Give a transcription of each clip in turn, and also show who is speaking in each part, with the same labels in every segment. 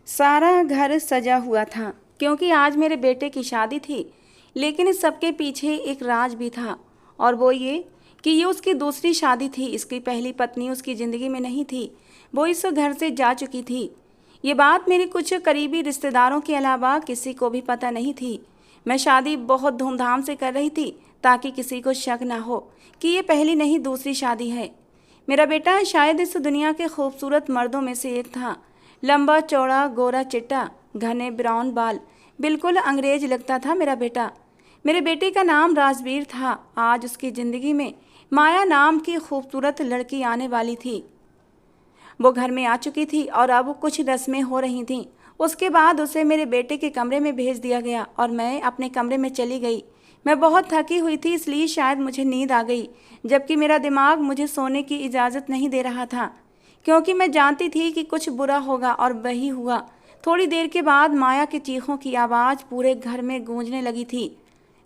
Speaker 1: सारा घर सजा हुआ था क्योंकि आज मेरे बेटे की शादी थी। लेकिन इस सबके पीछे एक राज भी था, और वो ये कि ये उसकी दूसरी शादी थी। इसकी पहली पत्नी उसकी ज़िंदगी में नहीं थी, वो इस घर से जा चुकी थी। ये बात मेरे कुछ करीबी रिश्तेदारों के अलावा किसी को भी पता नहीं थी। मैं शादी बहुत धूमधाम से कर रही थी ताकि किसी को शक ना हो कि ये पहली नहीं दूसरी शादी है। मेरा बेटा शायद इस दुनिया के खूबसूरत मर्दों में से एक था। लंबा चौड़ा गोरा चिट्टा, घने ब्राउन बाल, बिल्कुल अंग्रेज लगता था मेरा बेटा। मेरे बेटे का नाम राजवीर था। आज उसकी ज़िंदगी में माया नाम की खूबसूरत लड़की आने वाली थी। वो घर में आ चुकी थी और अब कुछ रस्में हो रही थीं। उसके बाद उसे मेरे बेटे के कमरे में भेज दिया गया और मैं अपने कमरे में चली गई। मैं बहुत थकी हुई थी, इसलिए शायद मुझे नींद आ गई, जबकि मेरा दिमाग मुझे सोने की इजाज़त नहीं दे रहा था, क्योंकि मैं जानती थी कि कुछ बुरा होगा, और वही हुआ। थोड़ी देर के बाद माया के चीखों की आवाज़ पूरे घर में गूंजने लगी थी।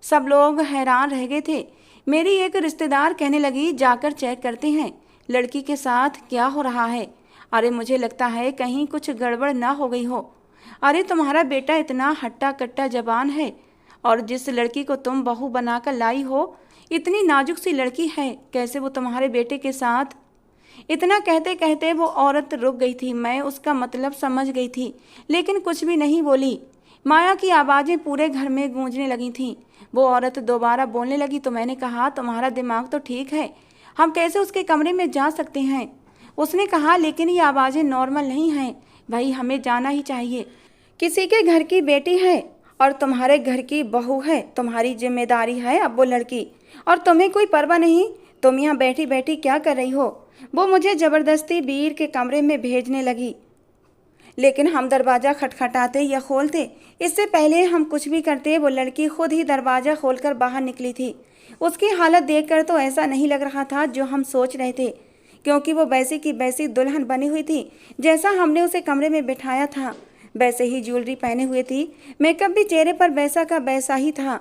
Speaker 1: सब लोग हैरान रह गए थे। मेरी एक रिश्तेदार कहने लगी, जाकर चेक करते हैं लड़की के साथ क्या हो रहा है। अरे मुझे लगता है कहीं कुछ गड़बड़ ना हो गई हो। अरे तुम्हारा बेटा इतना हट्टा कट्टा जबान है, और जिस लड़की को तुम बहू बनाकर लाई हो इतनी नाजुक सी लड़की है, कैसे वो तुम्हारे बेटे के साथ। इतना कहते कहते वो औरत रुक गई थी। मैं उसका मतलब समझ गई थी, लेकिन कुछ भी नहीं बोली। माया की आवाज़ें पूरे घर में गूंजने लगी थीं। वो औरत दोबारा बोलने लगी तो मैंने कहा, तुम्हारा दिमाग तो ठीक है, हम कैसे उसके कमरे में जा सकते हैं। उसने कहा, लेकिन ये आवाज़ें नॉर्मल नहीं हैं भाई, हमें जाना ही चाहिए। किसी के घर की बेटी है और तुम्हारे घर की बहू है, तुम्हारी जिम्मेदारी है अब वो लड़की, और तुम्हें कोई परवाह नहीं। तुम यहाँ बैठी बैठी क्या कर रही हो। वो मुझे ज़बरदस्ती वीर के कमरे में भेजने लगी, लेकिन हम दरवाज़ा खटखटाते या खोलते, इससे पहले हम कुछ भी करते, वो लड़की खुद ही दरवाज़ा खोलकर बाहर निकली थी। उसकी हालत देखकर तो ऐसा नहीं लग रहा था जो हम सोच रहे थे, क्योंकि वो वैसी की वैसी दुल्हन बनी हुई थी जैसा हमने उसे कमरे में बिठाया था। वैसे ही ज्वेलरी पहने हुए थी, मेकअप भी चेहरे पर वैसा का वैसा ही था।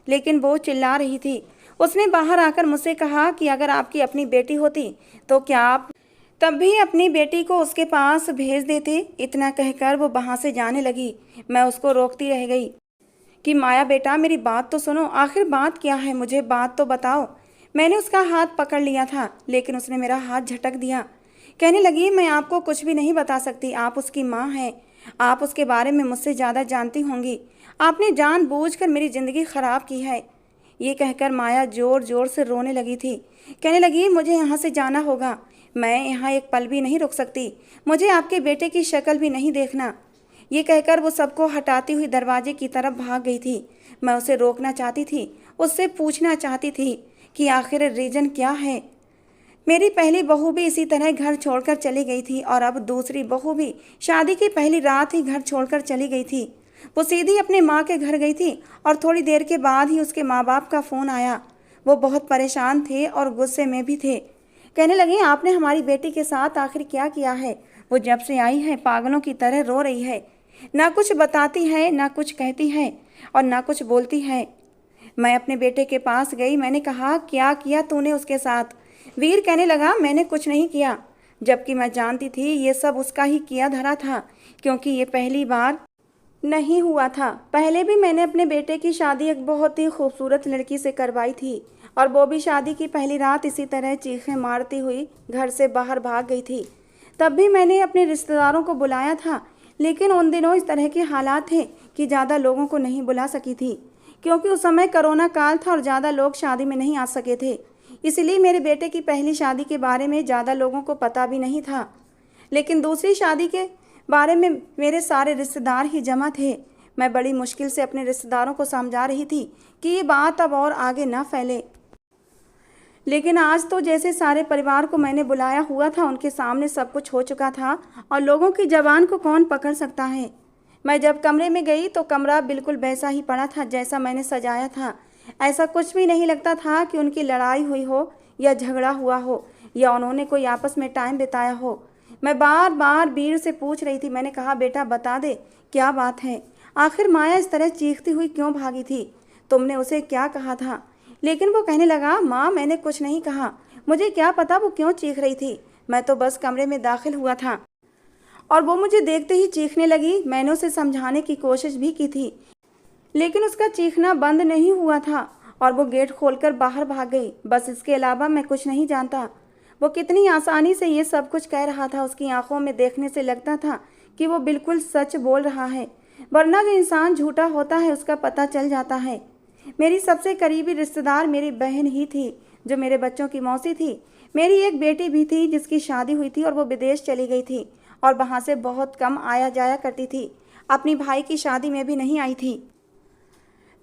Speaker 1: लेकिन वो चिल्ला रही थी। उसने बाहर आकर मुझसे कहा कि अगर आपकी अपनी बेटी होती तो क्या आप तब भी अपनी बेटी को उसके पास भेज देते। इतना कहकर वो वहाँ से जाने लगी। मैं उसको रोकती रह गई कि माया बेटा, मेरी बात तो सुनो, आखिर बात क्या है, मुझे बात तो बताओ। मैंने उसका हाथ पकड़ लिया था, लेकिन उसने मेरा हाथ झटक दिया। कहने लगी, मैं आपको कुछ भी नहीं बता सकती, आप उसकी माँ हैं, आप उसके बारे में मुझसे ज़्यादा जानती होंगी। आपने जानबूझकर मेरी ज़िंदगी ख़राब की है। ये कहकर माया ज़ोर ज़ोर से रोने लगी थी। कहने लगी, मुझे यहाँ से जाना होगा, मैं यहाँ एक पल भी नहीं रुक सकती, मुझे आपके बेटे की शक्ल भी नहीं देखना। ये कहकर वो सबको हटाती हुई दरवाजे की तरफ भाग गई थी। मैं उसे रोकना चाहती थी, उससे पूछना चाहती थी कि आखिर रीज़न क्या है। मेरी पहली बहू भी इसी तरह घर छोड़कर चली गई थी, और अब दूसरी बहू भी शादी की पहली रात ही घर छोड़कर चली गई थी। वो सीधी अपने माँ के घर गई थी, और थोड़ी देर के बाद ही उसके माँ बाप का फ़ोन आया। वो बहुत परेशान थे और गुस्से में भी थे। कहने लगे, आपने हमारी बेटी के साथ आखिर क्या किया है। वो जब से आई है पागलों की तरह रो रही है, ना कुछ बताती है, ना कुछ कहती है, और ना कुछ बोलती है। मैं अपने बेटे के पास गई, मैंने कहा, क्या किया तूने उसके साथ। वीर कहने लगा, मैंने कुछ नहीं किया, जबकि मैं जानती थी ये सब उसका ही किया धरा था, क्योंकि ये पहली बार नहीं हुआ था। पहले भी मैंने अपने बेटे की शादी एक बहुत ही खूबसूरत लड़की से करवाई थी, और वो भी शादी की पहली रात इसी तरह चीखें मारती हुई घर से बाहर भाग गई थी। तब भी मैंने अपने रिश्तेदारों को बुलाया था, लेकिन उन दिनों इस तरह के हालात थे कि ज़्यादा लोगों को नहीं बुला सकी थी, क्योंकि उस समय कोरोना काल था और ज़्यादा लोग शादी में नहीं आ सके थे। इसलिए मेरे बेटे की पहली शादी के बारे में ज़्यादा लोगों को पता भी नहीं था, लेकिन दूसरी शादी के बारे में मेरे सारे रिश्तेदार ही जमा थे। मैं बड़ी मुश्किल से अपने रिश्तेदारों को समझा रही थी कि ये बात अब और आगे ना फैले, लेकिन आज तो जैसे सारे परिवार को मैंने बुलाया हुआ था, उनके सामने सब कुछ हो चुका था, और लोगों की ज़बान को कौन पकड़ सकता है। मैं जब कमरे में गई तो कमरा बिल्कुल वैसा ही पड़ा था जैसा मैंने सजाया था। ऐसा कुछ भी नहीं लगता था कि उनकी लड़ाई हुई हो या झगड़ा हुआ हो या उन्होंने कोई आपस में टाइम बिताया हो। मैं बार बार वीर से पूछ रही थी। मैंने कहा, बेटा बता दे, क्या बात है, आखिर माया इस तरह चीखती हुई क्यों भागी थी, तुमने उसे क्या कहा था। लेकिन वो कहने लगा, माँ मैंने कुछ नहीं कहा, मुझे क्या पता वो क्यों चीख रही थी, मैं तो बस कमरे में दाखिल हुआ था और वो मुझे देखते ही चीखने लगी। मैंने उसे समझाने की कोशिश भी की थी, लेकिन उसका चीखना बंद नहीं हुआ था और वो गेट खोलकर बाहर भाग गई। बस इसके अलावा मैं कुछ नहीं जानता। वो कितनी आसानी से ये सब कुछ कह रहा था। उसकी आंखों में देखने से लगता था कि वो बिल्कुल सच बोल रहा है, वरना जो इंसान झूठा होता है उसका पता चल जाता है। मेरी सबसे करीबी रिश्तेदार मेरी बहन ही थी, जो मेरे बच्चों की मौसी थी। मेरी एक बेटी भी थी जिसकी शादी हुई थी और वो विदेश चली गई थी और वहाँ से बहुत कम आया जाया करती थी। अपनी भाई की शादी में भी नहीं आई थी।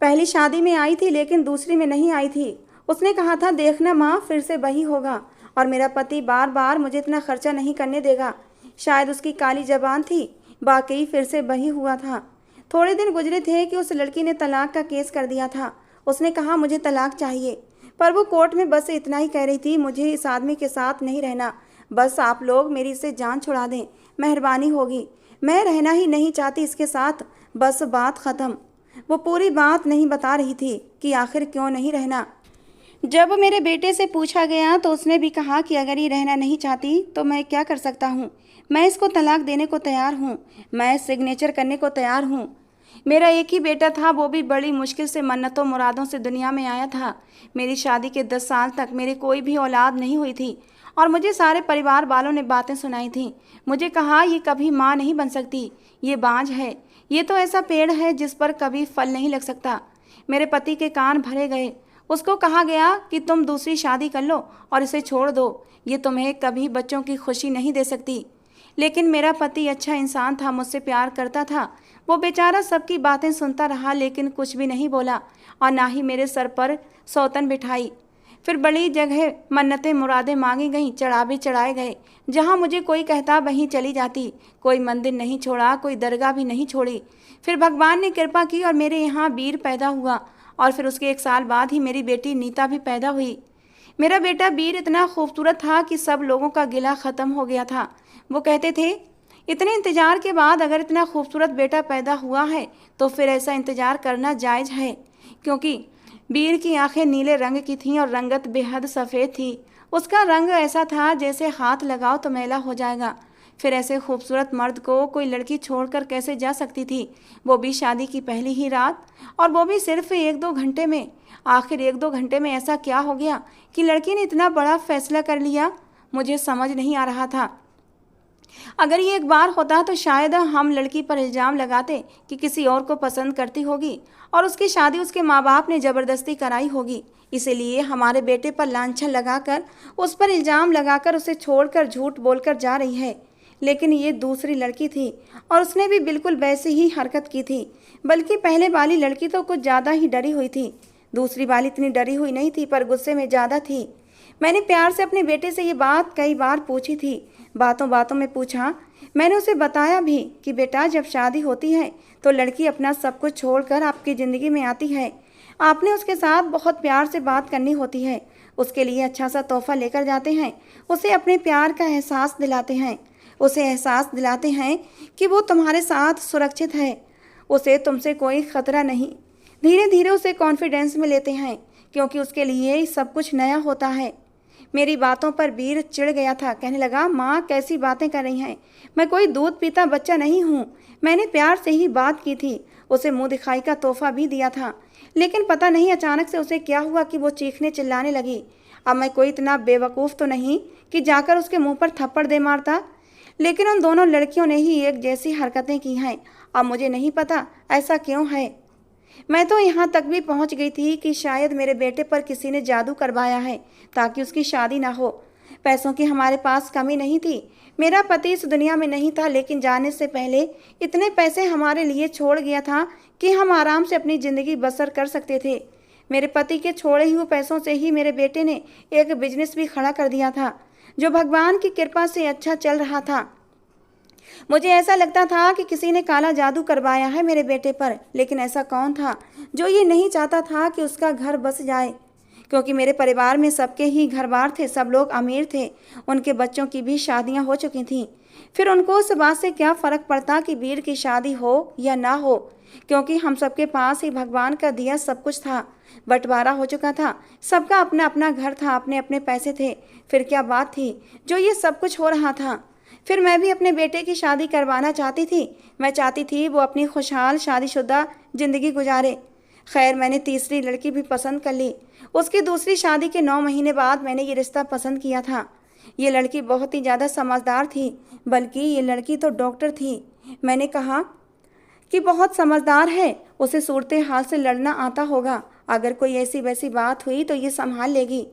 Speaker 1: पहली शादी में आई थी लेकिन दूसरी में नहीं आई थी। उसने कहा था, देखना माँ, फिर से वही होगा और मेरा पति बार बार मुझे इतना खर्चा नहीं करने देगा। शायद उसकी काली जबान थी, वाकई फिर से वही हुआ था। थोड़े दिन गुजरे थे कि उस लड़की ने तलाक का केस कर दिया था। उसने कहा मुझे तलाक चाहिए, पर वो कोर्ट में बस इतना ही कह रही थी, मुझे इस आदमी के साथ नहीं रहना, बस आप लोग मेरी इससे जान छुड़ा दें, मेहरबानी होगी। मैं रहना ही नहीं चाहती इसके साथ, बस बात ख़त्म। वो पूरी बात नहीं बता रही थी कि आखिर क्यों नहीं रहना। जब मेरे बेटे से पूछा गया तो उसने भी कहा कि अगर ये रहना नहीं चाहती तो मैं क्या कर सकता हूँ। मैं इसको तलाक देने को तैयार हूँ, मैं सिग्नेचर करने को तैयार हूँ। मेरा एक ही बेटा था, वो भी बड़ी मुश्किल से मन्नतों मुरादों से दुनिया में आया था। मेरी शादी के 10 साल तक मेरी कोई भी औलाद नहीं हुई थी और मुझे सारे परिवार वालों ने बातें सुनाई थी। मुझे कहा, ये कभी माँ नहीं बन सकती, ये बांझ है, ये तो ऐसा पेड़ है जिस पर कभी फल नहीं लग सकता। मेरे पति के कान भरे गए। उसको कहा गया कि तुम दूसरी शादी कर लो और इसे छोड़ दो, ये तुम्हें कभी बच्चों की खुशी नहीं दे सकती। लेकिन मेरा पति अच्छा इंसान था, मुझसे प्यार करता था। वो बेचारा सबकी बातें सुनता रहा लेकिन कुछ भी नहीं बोला और ना ही मेरे सर पर सौतन बिठाई। फिर बड़ी जगह मन्नतें मुरादें मांगी गईं, चढ़ावे चढ़ाए गए। जहाँ मुझे कोई कहता वहीं चली जाती। कोई मंदिर नहीं छोड़ा, कोई दरगाह भी नहीं छोड़ी। फिर भगवान ने कृपा की और मेरे यहाँ वीर पैदा हुआ और फिर उसके 1 साल बाद ही मेरी बेटी नीता भी पैदा हुई। मेरा बेटा वीर इतना खूबसूरत था कि सब लोगों का गिला ख़त्म हो गया था। वो कहते थे, इतने इंतज़ार के बाद अगर इतना खूबसूरत बेटा पैदा हुआ है तो फिर ऐसा इंतज़ार करना जायज़ है। क्योंकि वीर की आंखें नीले रंग की थीं और रंगत बेहद सफ़ेद थी। उसका रंग ऐसा था जैसे हाथ लगाओ तो मैला हो जाएगा। फिर ऐसे खूबसूरत मर्द को कोई लड़की छोड़कर कैसे जा सकती थी, वो भी शादी की पहली ही रात, और वो भी सिर्फ 1-2 घंटे में। आखिर 1-2 घंटे में ऐसा क्या हो गया कि लड़की ने इतना बड़ा फैसला कर लिया, मुझे समझ नहीं आ रहा था। अगर ये एक बार होता तो शायद हम लड़की पर इल्ज़ाम लगाते कि किसी और को पसंद करती होगी और उसकी शादी उसके माँ बाप ने ज़बरदस्ती कराई होगी। इसीलिए हमारे बेटे पर लांछन लगाकर, उस पर इल्ज़ाम लगाकर उसे छोड़कर झूठ बोलकर जा रही है। लेकिन ये दूसरी लड़की थी और उसने भी बिल्कुल वैसी ही हरकत की थी, बल्कि पहले वाली लड़की तो कुछ ज़्यादा ही डरी हुई थी। दूसरी वाली इतनी डरी हुई नहीं थी पर गुस्से में ज़्यादा थी। मैंने प्यार से अपने बेटे से ये बात कई बार पूछी थी, बातों बातों में पूछा। मैंने उसे बताया भी कि बेटा, जब शादी होती है तो लड़की अपना सब कुछ छोड़कर आपकी ज़िंदगी में आती है। आपने उसके साथ बहुत प्यार से बात करनी होती है, उसके लिए अच्छा सा तोहफा लेकर जाते हैं, उसे अपने प्यार का एहसास दिलाते हैं, उसे एहसास दिलाते हैं कि वो तुम्हारे साथ सुरक्षित है, उसे तुमसे कोई ख़तरा नहीं। धीरे धीरे उसे कॉन्फिडेंस में लेते हैं क्योंकि उसके लिए सब कुछ नया होता है। मेरी बातों पर वीर चिढ़ गया था। कहने लगा, माँ कैसी बातें कर रही हैं, मैं कोई दूध पीता बच्चा नहीं हूँ। मैंने प्यार से ही बात की थी, उसे मुंह दिखाई का तोहफा भी दिया था, लेकिन पता नहीं अचानक से उसे क्या हुआ कि वो चीखने चिल्लाने लगी। अब मैं कोई इतना बेवकूफ़ तो नहीं कि जाकर उसके मुँह पर थप्पड़ दे मारता, लेकिन उन दोनों लड़कियों ने ही एक जैसी हरकतें की हैं। अब मुझे नहीं पता ऐसा क्यों है। मैं तो यहाँ तक भी पहुँच गई थी कि शायद मेरे बेटे पर किसी ने जादू करवाया है ताकि उसकी शादी ना हो। पैसों की हमारे पास कमी नहीं थी। मेरा पति इस दुनिया में नहीं था, लेकिन जाने से पहले इतने पैसे हमारे लिए छोड़ गया था कि हम आराम से अपनी ज़िंदगी बसर कर सकते थे। मेरे पति के छोड़े हुए पैसों से ही मेरे बेटे ने एक बिजनेस भी खड़ा कर दिया था जो भगवान की कृपा से अच्छा चल रहा था। मुझे ऐसा लगता था कि किसी ने काला जादू करवाया है मेरे बेटे पर, लेकिन ऐसा कौन था जो ये नहीं चाहता था कि उसका घर बस जाए। क्योंकि मेरे परिवार में सबके ही घर बार थे, सब लोग अमीर थे, उनके बच्चों की भी शादियां हो चुकी थीं। फिर उनको उस बात से क्या फ़र्क पड़ता कि वीर की शादी हो या ना हो, क्योंकि हम सबके पास ही भगवान का दिया सब कुछ था। बंटवारा हो चुका था, सबका अपना अपना घर था, अपने अपने पैसे थे। फिर क्या बात थी जो ये सब कुछ हो रहा था। फिर मैं भी अपने बेटे की शादी करवाना चाहती थी। मैं चाहती थी वो अपनी खुशहाल शादीशुदा ज़िंदगी गुजारे। खैर, मैंने तीसरी लड़की भी पसंद कर ली। उसकी दूसरी शादी के 9 महीने बाद मैंने ये रिश्ता पसंद किया था। ये लड़की बहुत ही ज़्यादा समझदार थी, बल्कि ये लड़की तो डॉक्टर थी। मैंने कहा कि बहुत समझदार है, उसे सूरत हाल से लड़ना आता होगा। अगर कोई ऐसी वैसी बात हुई तो ये संभाल लेगी।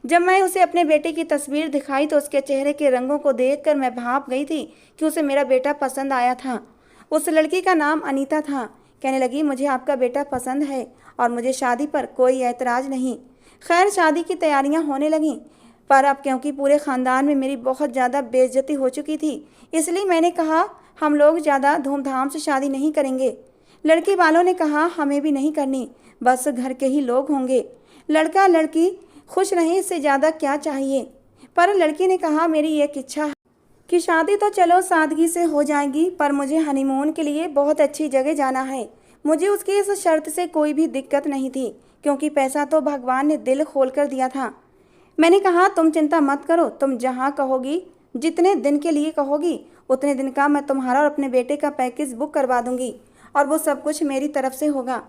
Speaker 1: जब मैं उसे अपने बेटे की तस्वीर दिखाई तो उसके चेहरे के रंगों को देखकर मैं भाप गई थी कि उसे मेरा बेटा पसंद आया था। उस लड़की का नाम अनीता था। कहने लगी, मुझे आपका बेटा पसंद है और मुझे शादी पर कोई ऐतराज़ नहीं। खैर, शादी की तैयारियां होने लगीं, पर अब क्योंकि पूरे ख़ानदान में मेरी बहुत ज़्यादा बेइज्जती हो चुकी थी, इसलिए मैंने कहा हम लोग ज़्यादा धूमधाम से शादी नहीं करेंगे। लड़के वालों ने कहा हमें भी नहीं करनी, बस घर के ही लोग होंगे। लड़का लड़की खुश रहें, इससे ज़्यादा क्या चाहिए। पर लड़की ने कहा मेरी एक इच्छा है कि शादी तो चलो सादगी से हो जाएगी, पर मुझे हनीमून के लिए बहुत अच्छी जगह जाना है। मुझे उसकी इस शर्त से कोई भी दिक्कत नहीं थी, क्योंकि पैसा तो भगवान ने दिल खोल कर दिया था। मैंने कहा तुम चिंता मत करो, तुम जहाँ कहोगी, जितने दिन के लिए कहोगी, उतने दिन का मैं तुम्हारा और अपने बेटे का पैकेज बुक करवा दूंगी और वो सब कुछ मेरी तरफ से होगा।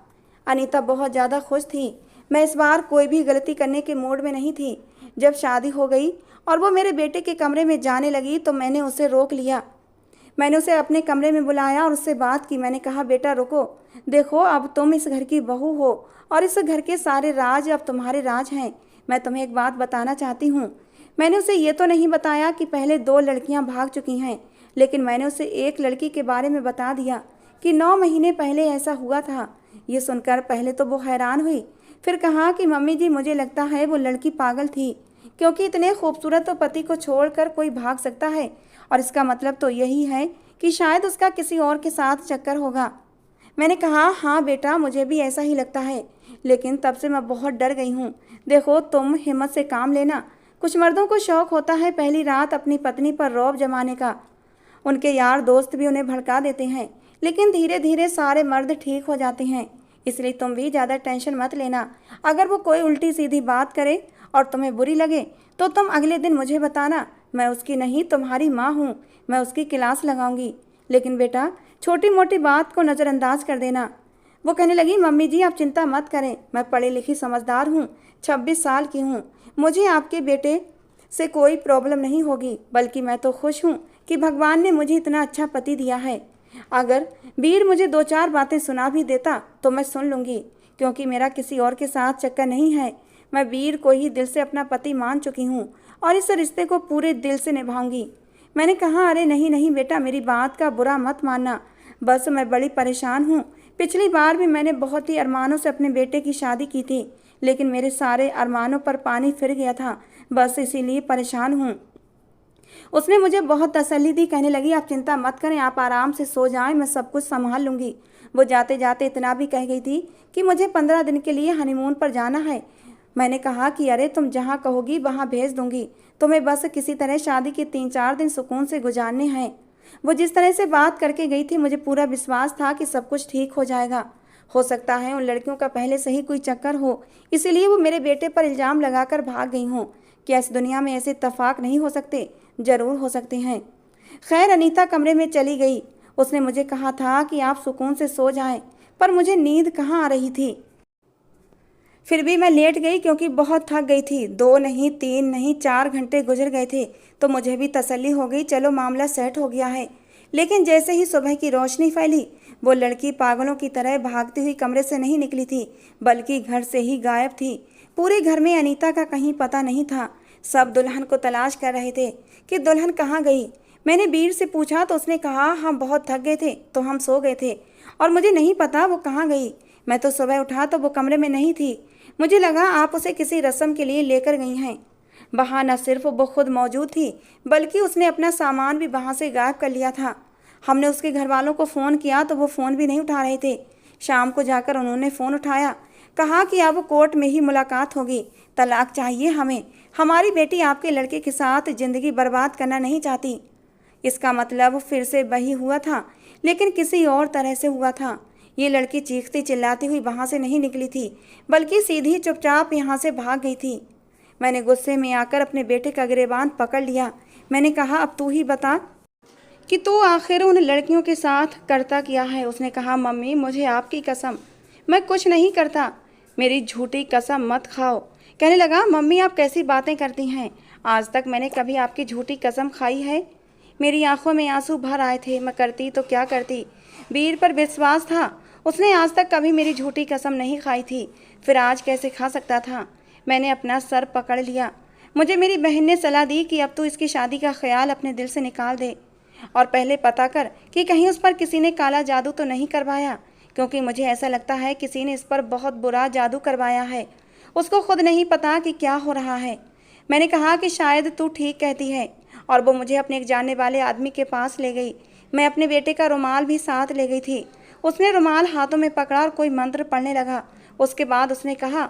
Speaker 1: अनीता बहुत ज़्यादा खुश थी। मैं इस बार कोई भी गलती करने के मूड में नहीं थी। जब शादी हो गई और वो मेरे बेटे के कमरे में जाने लगी तो मैंने उसे रोक लिया। मैंने उसे अपने कमरे में बुलाया और उससे बात की। मैंने कहा बेटा रुको, देखो अब तुम इस घर की बहू हो और इस घर के सारे राज अब तुम्हारे राज हैं। मैं तुम्हें एक बात बताना चाहती हूँ। मैंने उसे ये तो नहीं बताया कि पहले 2 लड़कियाँ भाग चुकी हैं, लेकिन मैंने उसे एक लड़की के बारे में बता दिया कि 9 महीने पहले ऐसा हुआ था। ये सुनकर पहले तो वो हैरान हुई, फिर कहा कि मम्मी जी मुझे लगता है वो लड़की पागल थी, क्योंकि इतने खूबसूरत पति को छोड़कर कोई भाग सकता है, और इसका मतलब तो यही है कि शायद उसका किसी और के साथ चक्कर होगा। मैंने कहा हाँ बेटा, मुझे भी ऐसा ही लगता है, लेकिन तब से मैं बहुत डर गई हूँ। देखो तुम हिम्मत से काम लेना। कुछ मर्दों को शौक़ होता है पहली रात अपनी पत्नी पर रौब जमाने का। उनके यार दोस्त भी उन्हें भड़का देते हैं, लेकिन धीरे धीरे सारे मर्द ठीक हो जाते हैं। इसलिए तुम भी ज़्यादा टेंशन मत लेना। अगर वो कोई उल्टी सीधी बात करे और तुम्हें बुरी लगे तो तुम अगले दिन मुझे बताना। मैं उसकी नहीं तुम्हारी माँ हूँ, मैं उसकी क्लास लगाऊंगी। लेकिन बेटा छोटी मोटी बात को नज़रअंदाज कर देना। वो कहने लगी मम्मी जी आप चिंता मत करें, मैं पढ़ी लिखी समझदार हूँ, 26 साल की हूँ, मुझे आपके बेटे से कोई प्रॉब्लम नहीं होगी। बल्कि मैं तो खुश हूँ कि भगवान ने मुझे इतना अच्छा पति दिया है। अगर वीर मुझे 2-4 बातें सुना भी देता तो मैं सुन लूँगी, क्योंकि मेरा किसी और के साथ चक्कर नहीं है। मैं वीर को ही दिल से अपना पति मान चुकी हूँ और इस रिश्ते को पूरे दिल से निभाऊंगी। मैंने कहा अरे नहीं नहीं बेटा, मेरी बात का बुरा मत मानना, बस मैं बड़ी परेशान हूँ। पिछली बार भी मैंने बहुत ही अरमानों से अपने बेटे की शादी की थी, लेकिन मेरे सारे अरमानों पर पानी फिर गया था, बस इसीलिए परेशान हूँ। उसने मुझे बहुत तसल्ली दी। कहने लगी आप चिंता मत करें, आप आराम से सो जाएं, मैं सब कुछ संभाल लूँगी। वो जाते जाते इतना भी कह गई थी कि मुझे 15 दिन के लिए हनीमून पर जाना है। मैंने कहा कि अरे तुम जहाँ कहोगी वहाँ भेज दूँगी, तुम्हें बस किसी तरह शादी के 3-4 दिन सुकून से गुजारने हैं। वो जिस तरह से बात करके गई थी, मुझे पूरा विश्वास था कि सब कुछ ठीक हो जाएगा। हो सकता है उन लड़कियों का पहले से ही कोई चक्कर हो, इसीलिए वो मेरे बेटे पर इल्ज़ाम लगाकर भाग गई हों। क्या इस दुनिया में ऐसे इत्तेफाक नहीं हो सकते? ज़रूर हो सकते हैं। खैर अनीता कमरे में चली गई। उसने मुझे कहा था कि आप सुकून से सो जाएं, पर मुझे नींद कहाँ आ रही थी। फिर भी मैं लेट गई क्योंकि बहुत थक गई थी। 2 नहीं 3 नहीं 4 घंटे गुजर गए थे, तो मुझे भी तसल्ली हो गई, चलो मामला सेट हो गया है। लेकिन जैसे ही सुबह की रोशनी फैली, वो लड़की पागलों की तरह भागती हुई कमरे से नहीं निकली थी, बल्कि घर से ही गायब थी। पूरे घर में अनीता का कहीं पता नहीं था। सब दुल्हन को तलाश कर रहे थे कि दुल्हन कहाँ गई। मैंने वीर से पूछा तो उसने कहा हम बहुत थक गए थे तो हम सो गए थे और मुझे नहीं पता वो कहाँ गई। मैं तो सुबह उठा तो वो कमरे में नहीं थी। मुझे लगा आप उसे किसी रस्म के लिए लेकर गई हैं। वहाँ न सिर्फ वो खुद मौजूद थी, बल्कि उसने अपना सामान भी वहाँ से गायब कर लिया था। हमने उसके घर वालों को फ़ोन किया तो वो फ़ोन भी नहीं उठा रहे थे। शाम को जाकर उन्होंने फ़ोन उठाया, कहा कि अब कोर्ट में ही मुलाकात होगी, तलाक चाहिए हमें, हमारी बेटी आपके लड़के के साथ ज़िंदगी बर्बाद करना नहीं चाहती। इसका मतलब फिर से वही हुआ था, लेकिन किसी और तरह से हुआ था। ये लड़की चीखती चिल्लाती हुई वहाँ से नहीं निकली थी, बल्कि सीधी चुपचाप यहाँ से भाग गई थी। मैंने गुस्से में आकर अपने बेटे का गिरेबान पकड़ लिया। मैंने कहा अब तू ही बता, कि तू आखिर उन लड़कियों के साथ करता क्या है। उसने कहा, मम्मी मुझे आपकी कसम, मैं कुछ नहीं करता, मेरी झूठी कसम मत खाओ। कहने लगा, मम्मी आप कैसी बातें करती हैं, आज तक मैंने कभी आपकी झूठी कसम खाई है। मेरी आंखों में आंसू भर आए थे। मैं करती तो क्या करती, वीर पर विश्वास था, उसने आज तक कभी मेरी झूठी कसम नहीं खाई थी, फिर आज कैसे खा सकता था। मैंने अपना सर पकड़ लिया। मुझे मेरी बहन ने सलाह दी कि अब तू इसकी शादी का ख्याल अपने दिल से निकाल दे और पहले पता कर कि कहीं उस पर किसी ने काला जादू तो नहीं करवाया, क्योंकि मुझे ऐसा लगता है किसी ने इस पर बहुत बुरा जादू करवाया है, उसको खुद नहीं पता कि क्या हो रहा है। मैंने कहा कि शायद तू ठीक कहती है, और वो मुझे अपने एक जानने वाले आदमी के पास ले गई। मैं अपने बेटे का रुमाल भी साथ ले गई थी। उसने रुमाल हाथों में पकड़ा और कोई मंत्र पढ़ने लगा। उसके बाद उसने कहा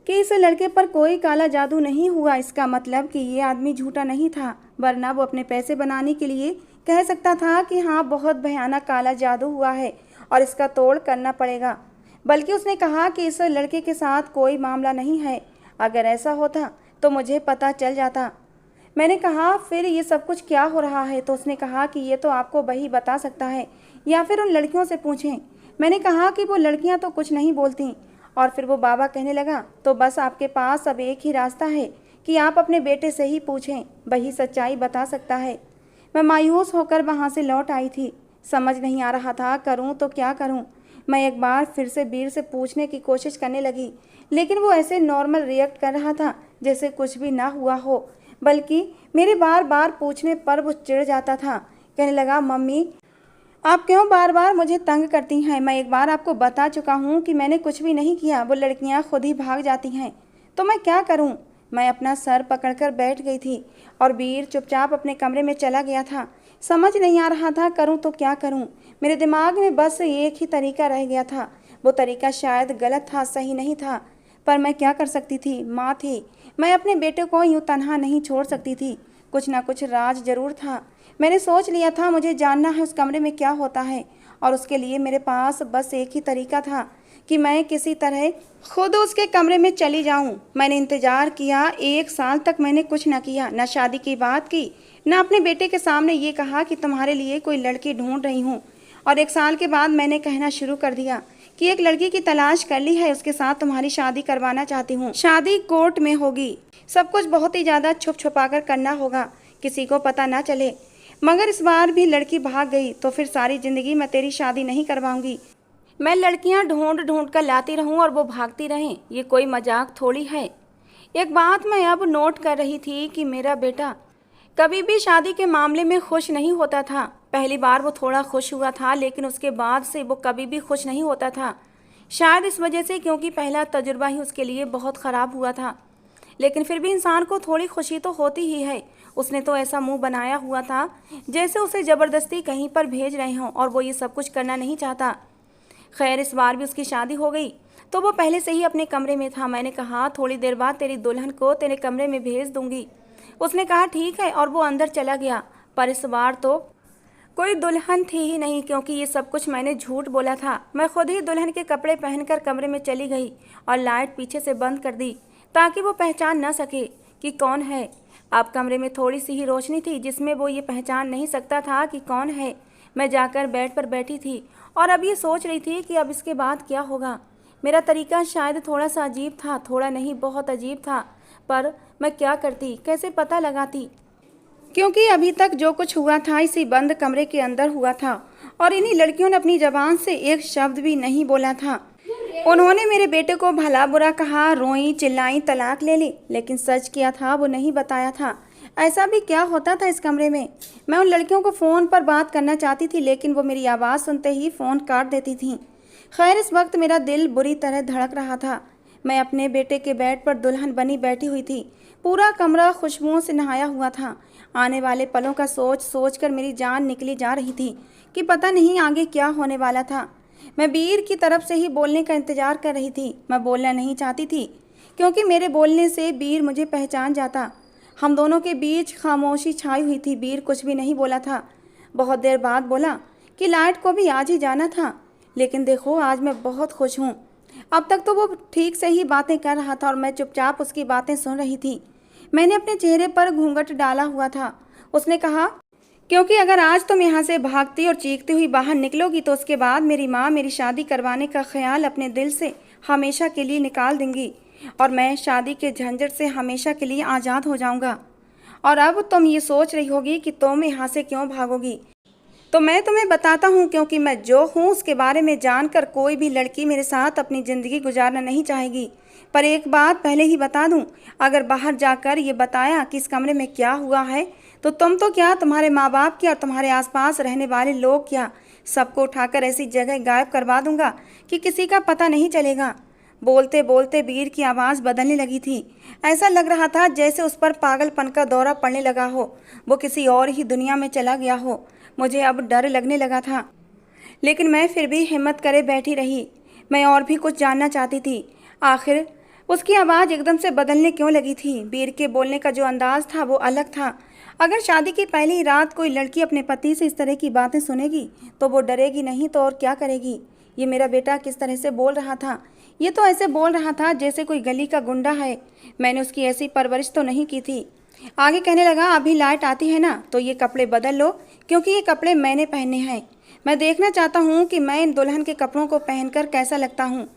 Speaker 1: कि इस लड़के पर कोई काला जादू नहीं हुआ, इसका मतलब कि ये आदमी झूठा नहीं था, वरना वो अपने पैसे बनाने के लिए कह सकता था कि हाँ बहुत भयानक काला जादू हुआ है और इसका तोड़ करना पड़ेगा। बल्कि उसने कहा कि इस लड़के के साथ कोई मामला नहीं है, अगर ऐसा होता तो मुझे पता चल जाता। मैंने कहा, फिर ये सब कुछ क्या हो रहा है। तो उसने कहा कि ये तो आपको वही बता सकता है, या फिर उन लड़कियों से पूछें। मैंने कहा कि वो लड़कियां तो कुछ नहीं बोलती। और फिर वो बाबा कहने लगा, तो बस आपके पास अब एक ही रास्ता है कि आप अपने बेटे से ही पूछें, वही सच्चाई बता सकता है। मैं मायूस होकर वहाँ से लौट आई थी। समझ नहीं आ रहा था करूँ तो क्या करूँ। मैं एक बार फिर से वीर से पूछने की कोशिश करने लगी, लेकिन वो ऐसे नॉर्मल रिएक्ट कर रहा था जैसे कुछ भी ना हुआ हो, बल्कि मेरे बार बार पूछने पर वो चिढ़ जाता था। कहने लगा, मम्मी आप क्यों बार बार मुझे तंग करती हैं, मैं एक बार आपको बता चुका हूँ कि मैंने कुछ भी नहीं किया, वो लड़कियाँ खुद ही भाग जाती हैं, तो मैं क्या करूँ। मैं अपना सर पकड़कर बैठ गई थी और वीर चुपचाप अपने कमरे में चला गया था। समझ नहीं आ रहा था करूँ तो क्या करूँ। मेरे दिमाग में बस एक ही तरीका रह गया था। वो तरीका शायद गलत था, सही नहीं था, पर मैं क्या कर सकती थी, माँ थी। मैं अपने बेटे को यूँ तन्हा नहीं छोड़ सकती थी, कुछ ना कुछ राज जरूर था। मैंने सोच लिया था मुझे जानना है उस कमरे में क्या होता है, और उसके लिए मेरे पास बस एक ही तरीका था कि मैं किसी तरह खुद उसके कमरे में चली जाऊं। मैंने इंतज़ार किया, 1 साल तक मैंने कुछ न किया, न शादी की बात की, न अपने बेटे के सामने ये कहा कि तुम्हारे लिए कोई लड़की ढूंढ रही हूँ। और 1 साल के बाद मैंने कहना शुरू कर दिया कि एक लड़की की तलाश कर ली है, उसके साथ तुम्हारी शादी करवाना चाहती हूँ। शादी कोर्ट में होगी, सब कुछ बहुत ही ज़्यादा छुप छुपा कर करना होगा, किसी को पता ना चले। मगर इस बार भी लड़की भाग गई तो फिर सारी ज़िंदगी मैं तेरी शादी नहीं करवाऊंगी। मैं लड़कियां ढूंढ ढूंढ कर लाती रहूं और वो भागती रहें, ये कोई मजाक थोड़ी है। एक बात मैं अब नोट कर रही थी कि मेरा बेटा कभी भी शादी के मामले में खुश नहीं होता था। पहली बार वो थोड़ा खुश हुआ था, लेकिन उसके बाद से वो कभी भी खुश नहीं होता था। शायद इस वजह से क्योंकि पहला तजुर्बा ही उसके लिए बहुत ख़राब हुआ था। लेकिन फिर भी इंसान को थोड़ी खुशी तो होती ही है। उसने तो ऐसा मुंह बनाया हुआ था जैसे उसे ज़बरदस्ती कहीं पर भेज रहे हों, और वो ये सब कुछ करना नहीं चाहता। खैर इस बार भी उसकी शादी हो गई तो वो पहले से ही अपने कमरे में था। मैंने कहा, थोड़ी देर बाद तेरी दुल्हन को तेरे कमरे में भेज दूंगी। उसने कहा ठीक है, और वो अंदर चला गया। पर इस बार तो कोई दुल्हन थी ही नहीं, क्योंकि ये सब कुछ मैंने झूठ बोला था। मैं खुद ही दुल्हन के कपड़े पहनकर कमरे में चली गई और लाइट पीछे से बंद कर दी ताकि वो पहचान न सके कि कौन है। अब कमरे में थोड़ी सी ही रोशनी थी जिसमें वो ये पहचान नहीं सकता था कि कौन है। मैं जाकर बेड पर बैठी थी और अब ये सोच रही थी कि अब इसके बाद क्या होगा। मेरा तरीका शायद थोड़ा सा अजीब था, थोड़ा नहीं बहुत अजीब था, पर मैं क्या करती, कैसे पता लगाती, क्योंकि अभी तक जो कुछ हुआ था इसी बंद कमरे के अंदर हुआ था और इन्हीं लड़कियों ने अपनी ज़बान से एक शब्द भी नहीं बोला था। उन्होंने मेरे बेटे को भला बुरा कहा, रोई चिल्लाई, तलाक ले ली, लेकिन सच क्या था वो नहीं बताया था। ऐसा भी क्या होता था इस कमरे में। मैं उन लड़कियों को फ़ोन पर बात करना चाहती थी, लेकिन वो मेरी आवाज़ सुनते ही फ़ोन काट देती थीं। खैर इस वक्त मेरा दिल बुरी तरह धड़क रहा था। मैं अपने बेटे के बेड पर दुल्हन बनी बैठी हुई थी। पूरा कमरा खुशबुओं से नहाया हुआ था। आने वाले पलों का सोच सोच कर मेरी जान निकली जा रही थी कि पता नहीं आगे क्या होने वाला था। मैं वीर की तरफ से ही बोलने का इंतज़ार कर रही थी। मैं बोलना नहीं चाहती थी क्योंकि मेरे बोलने से वीर मुझे पहचान जाता। हम दोनों के बीच खामोशी छाई हुई थी। वीर कुछ भी नहीं बोला था। बहुत देर बाद बोला कि लाइट को भी आज ही जाना था, लेकिन देखो आज मैं बहुत खुश हूँ। अब तक तो वो ठीक से ही बातें कर रहा था और मैं चुपचाप उसकी बातें सुन रही थी। मैंने अपने चेहरे पर घूंघट डाला हुआ था। उसने कहा क्योंकि अगर आज तुम यहाँ से भागती और चीखती हुई बाहर निकलोगी तो उसके बाद मेरी माँ मेरी शादी करवाने का ख्याल अपने दिल से हमेशा के लिए निकाल देंगी और मैं शादी के झंझट से हमेशा के लिए आज़ाद हो जाऊँगा। और अब तुम ये सोच रही होगी कि तुम यहाँ से क्यों भागोगी, तो मैं तुम्हें बताता हूँ, क्योंकि मैं जो हूँ उसके बारे में जानकर कोई भी लड़की मेरे साथ अपनी ज़िंदगी गुजारना नहीं चाहेगी। पर एक बात पहले ही बता दूँ, अगर बाहर जाकर ये बताया कि इस कमरे में क्या हुआ है तो तुम तो क्या, तुम्हारे माँ बाप क्या और तुम्हारे आसपास रहने वाले लोग क्या, सबको उठाकर ऐसी जगह गायब करवा दूंगा कि किसी का पता नहीं चलेगा। बोलते बोलते वीर की आवाज़ बदलने लगी थी। ऐसा लग रहा था जैसे उस पर पागलपन का दौरा पड़ने लगा हो, वो किसी और ही दुनिया में चला गया हो। मुझे अब डर लगने लगा था, लेकिन मैं फिर भी हिम्मत करे बैठी रही। मैं और भी कुछ जानना चाहती थी। आखिर उसकी आवाज़ एकदम से बदलने क्यों लगी थी? वीर के बोलने का जो अंदाज था वो अलग था। अगर शादी की पहली रात कोई लड़की अपने पति से इस तरह की बातें सुनेगी तो वो डरेगी नहीं तो और क्या करेगी। ये मेरा बेटा किस तरह से बोल रहा था? ये तो ऐसे बोल रहा था जैसे कोई गली का गुंडा है। मैंने उसकी ऐसी परवरिश तो नहीं की थी। आगे कहने लगा, अभी लाइट आती है ना तो ये कपड़े बदल लो, क्योंकि ये कपड़े मैंने पहने हैं। मैं देखना चाहता हूँ कि मैं इन दुल्हन के कपड़ों को पहनकर कैसा लगता हूँ,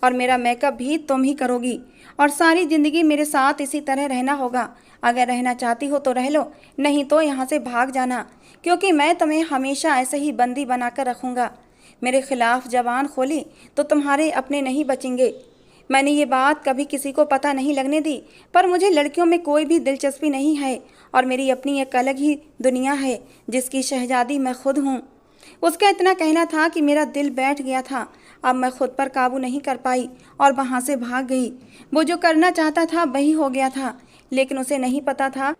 Speaker 1: और मेरा मेकअप भी तुम ही करोगी और सारी ज़िंदगी मेरे साथ इसी तरह रहना होगा। अगर रहना चाहती हो तो रह लो, नहीं तो यहाँ से भाग जाना, क्योंकि मैं तुम्हें हमेशा ऐसे ही बंदी बनाकर रखूँगा। मेरे खिलाफ जबान खोली तो तुम्हारे अपने नहीं बचेंगे। मैंने ये बात कभी किसी को पता नहीं लगने दी, पर मुझे लड़कियों में कोई भी दिलचस्पी नहीं है और मेरी अपनी एक अलग ही दुनिया है जिसकी शहजादी मैं खुद हूँ। उसका इतना कहना था कि मेरा दिल बैठ गया था। अब मैं खुद पर काबू नहीं कर पाई और वहाँ से भाग गई। वो जो करना चाहता था वही हो गया था, लेकिन उसे नहीं पता था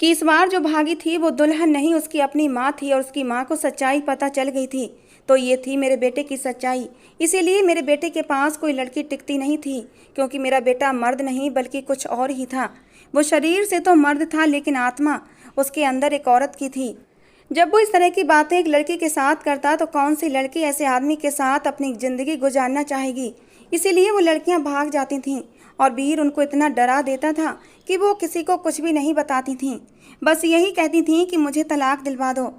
Speaker 1: कि इस बार जो भागी थी वो दुल्हन नहीं, उसकी अपनी माँ थी और उसकी माँ को सच्चाई पता चल गई थी। तो ये थी मेरे बेटे की सच्चाई। इसीलिए मेरे बेटे के पास कोई लड़की टिकती नहीं थी, क्योंकि मेरा बेटा मर्द नहीं बल्कि कुछ और ही था। वो शरीर से तो मर्द था, लेकिन आत्मा उसके अंदर एक औरत की थी। जब वो इस तरह की बातें एक लड़की के साथ करता तो कौन सी लड़की ऐसे आदमी के साथ अपनी ज़िंदगी गुजारना चाहेगी। इसीलिए वो लड़कियां भाग जाती थीं और वीर उनको इतना डरा देता था कि वो किसी को कुछ भी नहीं बताती थीं। बस यही कहती थीं कि मुझे तलाक दिलवा दो।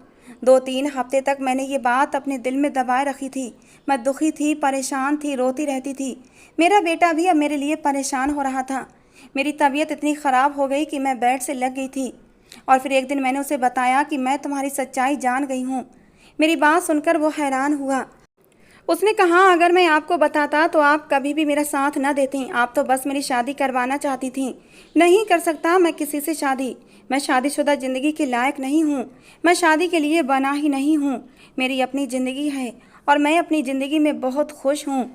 Speaker 1: 2-3 हफ्ते तक मैंने ये बात अपने दिल में दबाए रखी थी। मैं दुखी थी, परेशान थी, रोती रहती थी। मेरा बेटा भी अब मेरे लिए परेशान हो रहा था। मेरी तबीयत इतनी ख़राब हो गई कि मैं बेड से लग गई थी। और फिर एक दिन मैंने उसे बताया कि मैं तुम्हारी सच्चाई जान गई हूँ। मेरी बात सुनकर वो हैरान हुआ। उसने कहा, अगर मैं आपको बताता तो आप कभी भी मेरा साथ न देती। आप तो बस मेरी शादी करवाना चाहती थीं। नहीं कर सकता मैं किसी से शादी। मैं शादीशुदा ज़िंदगी के लायक नहीं हूँ। मैं शादी के लिए बना ही नहीं हूँ। मेरी अपनी ज़िंदगी है और मैं अपनी ज़िंदगी में बहुत खुश हूँ।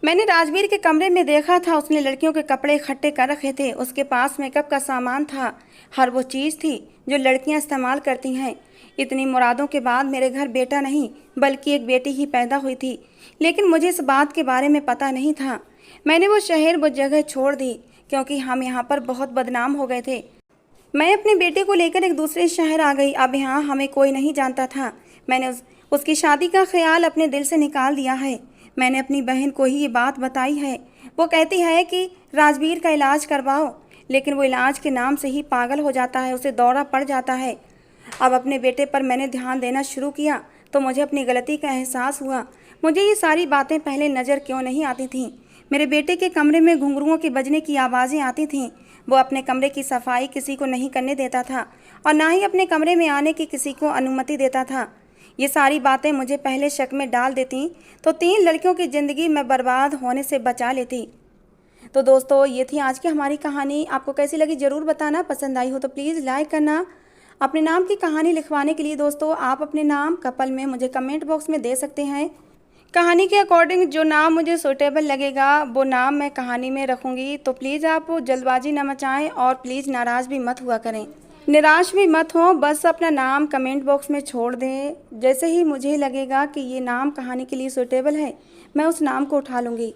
Speaker 1: मैंने राजवीर के कमरे में देखा था, उसने लड़कियों के कपड़े इकट्ठे कर रखे थे। उसके पास मेकअप का सामान था, हर वो चीज़ थी जो लड़कियां इस्तेमाल करती हैं। इतनी मुरादों के बाद मेरे घर बेटा नहीं बल्कि एक बेटी ही पैदा हुई थी, लेकिन मुझे इस बात के बारे में पता नहीं था। मैंने वो शहर, वो जगह छोड़ दी, क्योंकि हम यहाँ पर बहुत बदनाम हो गए थे। मैं अपने बेटे को लेकर एक दूसरे शहर आ गई। अब यहाँ हमें कोई नहीं जानता था। मैंने उसकी शादी का ख्याल अपने दिल से निकाल दिया है। मैंने अपनी बहन को ही ये बात बताई है। वो कहती है कि राजवीर का इलाज करवाओ, लेकिन वो इलाज के नाम से ही पागल हो जाता है, उसे दौरा पड़ जाता है। अब अपने बेटे पर मैंने ध्यान देना शुरू किया तो मुझे अपनी गलती का एहसास हुआ। मुझे ये सारी बातें पहले नज़र क्यों नहीं आती थीं। मेरे बेटे के कमरे में घुंघरुओं के बजने की आवाज़ें आती थीं। वो अपने कमरे की सफाई किसी को नहीं करने देता था और ना ही अपने कमरे में आने की किसी को अनुमति देता था। ये सारी बातें मुझे पहले शक में डाल देती तो 3 लड़कियों की ज़िंदगी मैं बर्बाद होने से बचा लेती। तो दोस्तों, ये थी आज की हमारी कहानी। आपको कैसी लगी ज़रूर बताना। पसंद आई हो तो प्लीज़ लाइक करना। अपने नाम की कहानी लिखवाने के लिए दोस्तों आप अपने नाम कपल में मुझे कमेंट बॉक्स में दे सकते हैं। कहानी के अकॉर्डिंग जो नाम मुझे सूटेबल लगेगा वो नाम मैं कहानी में रखूँगी। तो प्लीज़ आप जल्दबाजी न मचाएँ और प्लीज़ नाराज़ भी मत हुआ करें, निराश भी मत हो। बस अपना नाम कमेंट बॉक्स में छोड़ दें। जैसे ही मुझे लगेगा कि ये नाम कहानी के लिए सूटेबल है, मैं उस नाम को उठा लूँगी।